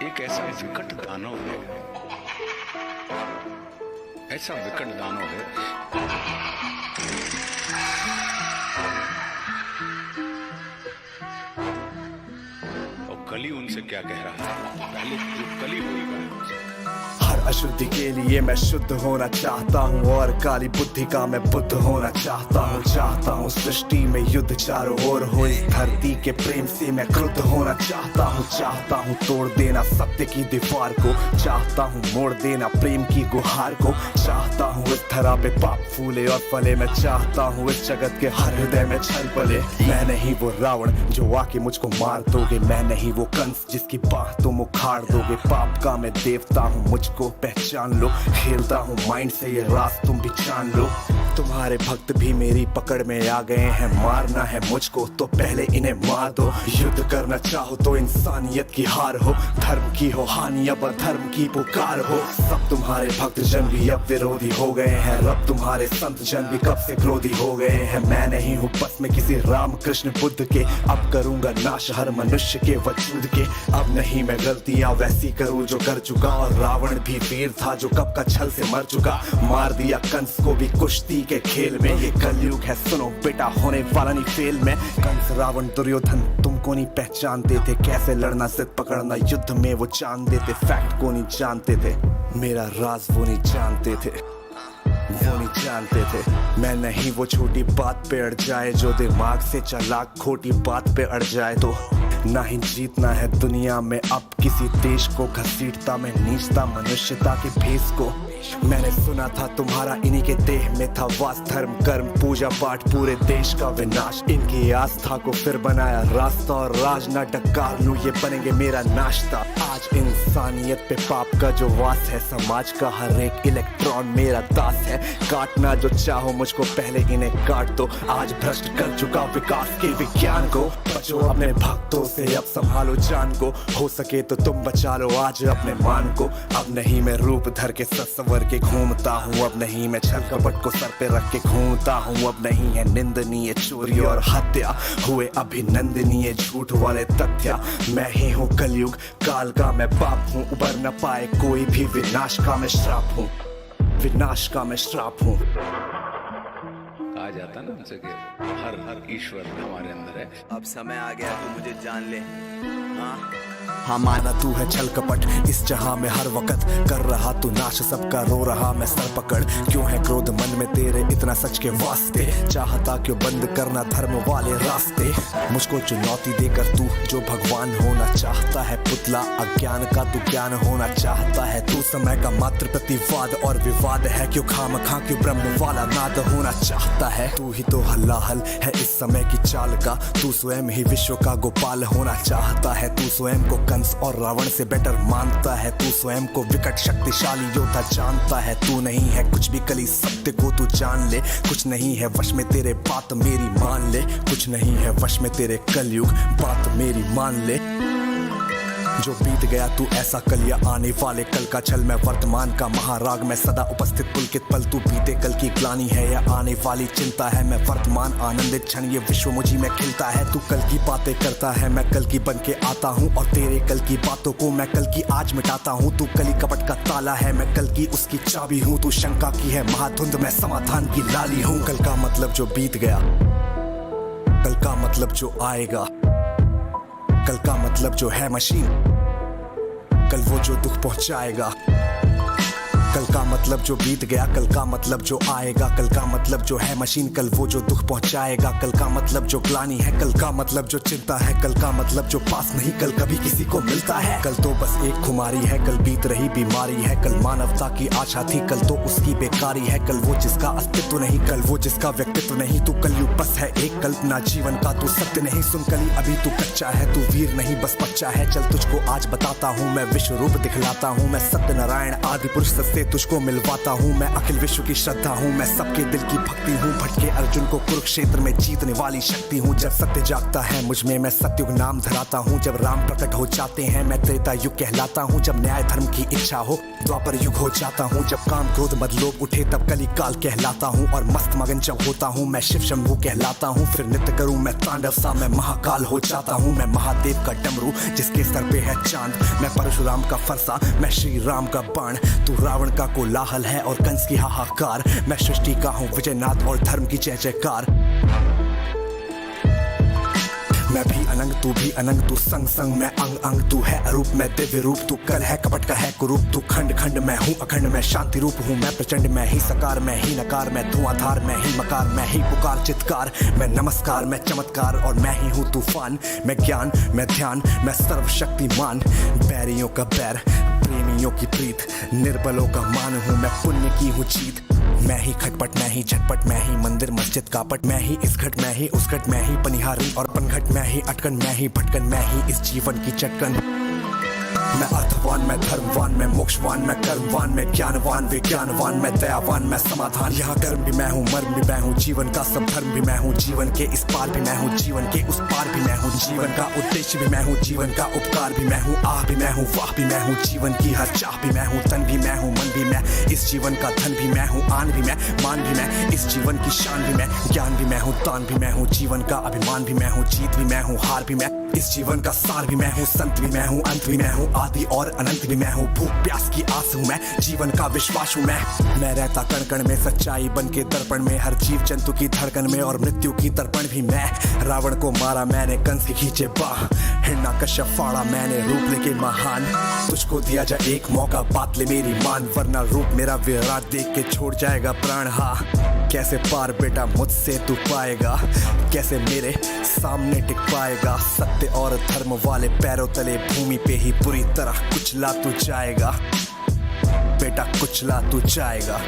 एक ऐसा विकट दानव है, ऐसा विकट दानव है। और कली उनसे क्या कह रहा है, पहले कली होगा। हर अशुद्धि के लिए मैं शुद्ध होना चाहता हूँ और काली बुद्धि का मैं बुद्ध होना चाहता हूँ सृष्टि में युद्ध चारों ओर हो, इस धरती के प्रेम से मैं क्रुद्ध होना चाहता हूँ तोड़ देना सत्य की दीवार को, चाहता हूँ मोड़ देना प्रेम की गुहार को, चाहता हूँ इस धरा पे पाप फूले और फले, मैं चाहता हूँ इस जगत के हर हृदय में छल पले। मैं नहीं वो रावण जो आके मुझको मार दोगे, मैं नहीं वो कंस जिसकी बाह तुम उखाड़ दोगे। पाप का मैं देवता हूँ, मुझको पहचान लो, खेलता हूँ माइंड से ये राज तुम भी जान लो। तुम्हारे भक्त भी मेरी पकड़ में आ गए हैं, मारना है मुझको तो पहले इन्हें मार दो। युद्ध करना चाहो तो इंसानियत की हार हो, धर्म की हो हानि अब अधर्म की पुकार हो। सब तुम्हारे भक्त जन भी अब विरोधी हो गए हैं, रब तुम्हारे संत जन भी कब से क्रोधी हो गए हैं। मैं नहीं हूँ बस में किसी राम कृष्ण बुद्ध के, अब करूंगा नाश हर मनुष्य के वजूद के। अब नहीं मैं गलतियां वैसी करूँ जो कर चुका, और रावण भी वीर था जो कब का छल से मर चुका। मार दिया कंस को भी कुश्ती के खेल में, ये कलयुग है सुनो बेटा होने वाला नहीं फेल में। कंस रावण दुर्योधन तुमको नहीं पहचानते थे, कैसे लड़ना जिद पकड़ना युद्ध में वो जान देते। फैक्ट को नहीं जानते थे, मेरा राज वो नहीं जानते थे, वो नहीं जानते थे। मैं नहीं वो छोटी बात पे अड़ जाए जो दिमाग से चालाक खोटी बात पे अड़ जाए। तो ना ही जीतना है दुनिया में अब किसी देश को, घसीटता मैं नीचता मनुष्यता के भेष को। मैंने सुना था तुम्हारा इन्हीं के देह में था वास, धर्म कर्म पूजा पाठ पूरे देश का विनाश। इनकी आस्था को फिर बनाया रास्ता, और राज ना डकार लूं ये बनेंगे मेरा नाश्ता। आज इंसानियत पे पाप का जो वास है, समाज का हर एक इलेक्ट्रॉन मेरा दास है। काटना जो चाहो मुझको पहले इन्हें काट दो, आज भ्रष्ट कर चुका विकास के विज्ञान को। बचो अपने भक्तों से अब संभालो जान को, हो सके तो तुम बचा लो आज अपने मान को। अब नहीं मैं रूप धर के ससवर के घूमता हूँ, अब नहीं मैं छल कपट को सर पे रख के घूमता हूँ। अब नहीं है निंदनीय चोरी और हत्या, हुए अभिनंदनीय झूठ वाले तथ्य। मैं ही हूँ कलयुग काल का मैं बाप हूँ, उबर न पाए कोई भी, विनाश का मैं श्राप हूँ, विनाश का मैं श्राप हूँ। कहा जाता ना उनसे कि हर ईश्वर हमारे अंदर है। अब समय आ गया तू मुझे जान ले। हाँ माना तू है छल कपट इस जहां में हर वक्त कर रहा तू नाश, सबका रो रहा मैं सर पकड़। क्यों है क्रोध मन में तेरे इतना सच के वास्ते, चाहता क्यों बंद करना धर्म वाले रास्ते। मुझको चुनौती देकर तू जो भगवान होना चाहता है, पुतला अज्ञान का तू ज्ञान होना चाहता है। तू समय का मात्र प्रतिवाद और विवाद है, क्यों खामखा क्यों ब्रह्म वाला नाद होना चाहता है। तू ही तो हल्लाहल है इस समय की चाल का, तू स्वयं ही विश्व का गोपाल होना चाहता है। तू स्वयं को कंस और रावण से बेटर मानता है, तू स्वयं को विकट शक्तिशाली योद्धा जानता है। तू नहीं है कुछ भी कली सत्य को तू जान ले, कुछ नहीं है वश में तेरे बात मेरी मान ले, कुछ नहीं है वश में तेरे कलयुग बात मेरी मान ले। जो बीत गया तू ऐसा कल या आने वाले कल का छल, मैं वर्तमान का महाराग में सदा उपस्थित पुलकित पल। तू बीते कल की ग्लानि है या आने वाली चिंता है, मैं वर्तमान आनंदित क्षण ये विश्व मुझी में खिलता है। तू कल की बातें करता है मैं कल की बन के आता हूँ, और तेरे कल की बातों को मैं कल की आज मिटाता हूँ। तू कली कपट का ताला है मैं कल की उसकी चाबी हूँ, तू शंका की है महाधुंध मैं समाधान की लाली हूँ। कल का मतलब जो बीत गया, कल का मतलब जो आएगा, कल का मतलब जो है मशीन, कल वो जो दुख पहुंचाएगा। कल का मतलब जो बीत गया, कल का मतलब जो आएगा, कल का मतलब जो है मशीन, कल वो जो दुख पहुंचाएगा। कल का मतलब जो ग्लानि है, कल का मतलब जो चिंता है, कल का मतलब जो पास नहीं कल कभी किसी को मिलता है। कल तो बस एक खुमारी है, कल बीत रही बीमारी है, कल मानवता की आशा थी, कल तो उसकी बेकारी है। कल वो जिसका अस्तित्व नहीं, कल वो जिसका व्यक्तित्व नहीं। तू कलयुग बस है एक कल्पना जीवन का, तू सत्य नहीं। सुन कली अभी तू कच्चा है, तू वीर नहीं बस बच्चा है। चल तुझको आज बताता हूँ मैं विश्व रूप दिखलाता हूँ, मैं सत्य नारायण आदि पुरुष से तुझको मिलवाता हूँ। मैं अखिल विश्व की श्रद्धा हूँ, मैं सबके दिल की भक्ति हूँ। भटके अर्जुन को कुरुक्षेत्र में जीतने वाली शक्ति हूँ। जब सत्य जागता है मुझ में मैं सत्युग नाम धराता हूँ, जब राम प्रकट हो जाते हैं मैं त्रेता युग कहलाता हूँ। जब न्याय धर्म की इच्छा हो द्वापर युग हो जाता हूँ जब काम क्रोध मद लोभ उठे तब कली काल कहलाता हूँ और मस्त मगन जब होता हूँ मैं शिव शंभू कहलाता हूँ फिर नृत्य करूँ मैं तांडव सा मैं महाकाल हो जाता हूँ मैं महादेव का डमरू जिसके सर पे है चांद मैं परशुराम का फरसा मैं श्री राम का बाण तू रावण का कोलाहल है और कंस की हाहाकार मैं सृष्टि का हूँ विजयनाथ और धर्म की जय जयकार मैं भी अनंग तू भी अनंग तू संग संग मैं अंग अंग तू है अरूप मैं दिव्य रूप तू कल है कपट का है कुरूप तू खंड खंड मैं हूँ अखंड मैं शांति रूप हूँ मैं प्रचंड मैं ही सकार मैं ही नकार मैं धुआंधार मैं ही मकार मैं ही पुकार चित्कार मैं नमस्कार मैं चमत्कार और मैं ही हूँ तूफान मैं ज्ञान मैं ध्यान मैं सर्वशक्तिमान बैरियों का बैर प्रेमियों की प्रीत निर्बलों का मान हूँ मैं पुण्य की हूँ जीत मैं ही खटपट मैं ही झटपट मैं ही मंदिर मस्जिद कापट मैं ही इस घट मैं ही उस घट मैं ही पनिहारी और पनघट मैं ही अटकन मैं ही भटकन मैं ही इस जीवन की चटकन मैं अर्थवान मैं धर्मवान मैं मोक्षवान मैं कर्मवान मैं ज्ञानवान विज्ञानवान मैं दयावान मैं समाधान यहाँ कर्म भी मैं हूँ मर्म भी मैं हूँ जीवन का सब धर्म भी मैं हूँ जीवन के इस पार भी मैं हूँ जीवन के उस पार भी मैं हूँ जीवन का उद्देश्य भी मैं हूँ जीवन का उपकार भी मैं हूँ आह भी मैं हूँ वाह भी मैं हूँ जीवन की हर चाह भी मैं हूँ तन भी मैं हूँ मन भी मैं इस जीवन का धन भी मैं हूँ आन भी मैं मान भी मैं इस जीवन की शान भी मैं ज्ञान भी मैं हूँ तान भी मैं हूँ जीवन का अभिमान भी मैं हूँ जीत भी मैं हूँ हार भी मैं इस जीवन का सार भी मैं हूँ संत भी मैं हूँ अंत भी मैं हूँ आदि और अनंत भी मैं हूँ भूख प्यास की आस हूँ मैं जीवन का विश्वास हूँ मैं रहता कण कण में सच्चाई बन के दर्पण में हर जीव जंतु की धड़कन में और मृत्यु की तर्पण भी मैं रावण को मारा मैंने कंस की खींचे बाह हिरण्यकश्यप फाड़ा मैंने रूप लेके महान तुझको दिया जाए एक मौका बात ले मेरी मान वरना रूप मेरा विराट देख के छोड़ जाएगा प्राण हा कैसे पार बेटा मुझसे तू पाएगा कैसे मेरे सामने टिक पाएगा सत्य और धर्म वाले पैरों तले भूमि पे ही पूरी तरह कुचला तू जाएगा बेटा कुचला तू जाएगा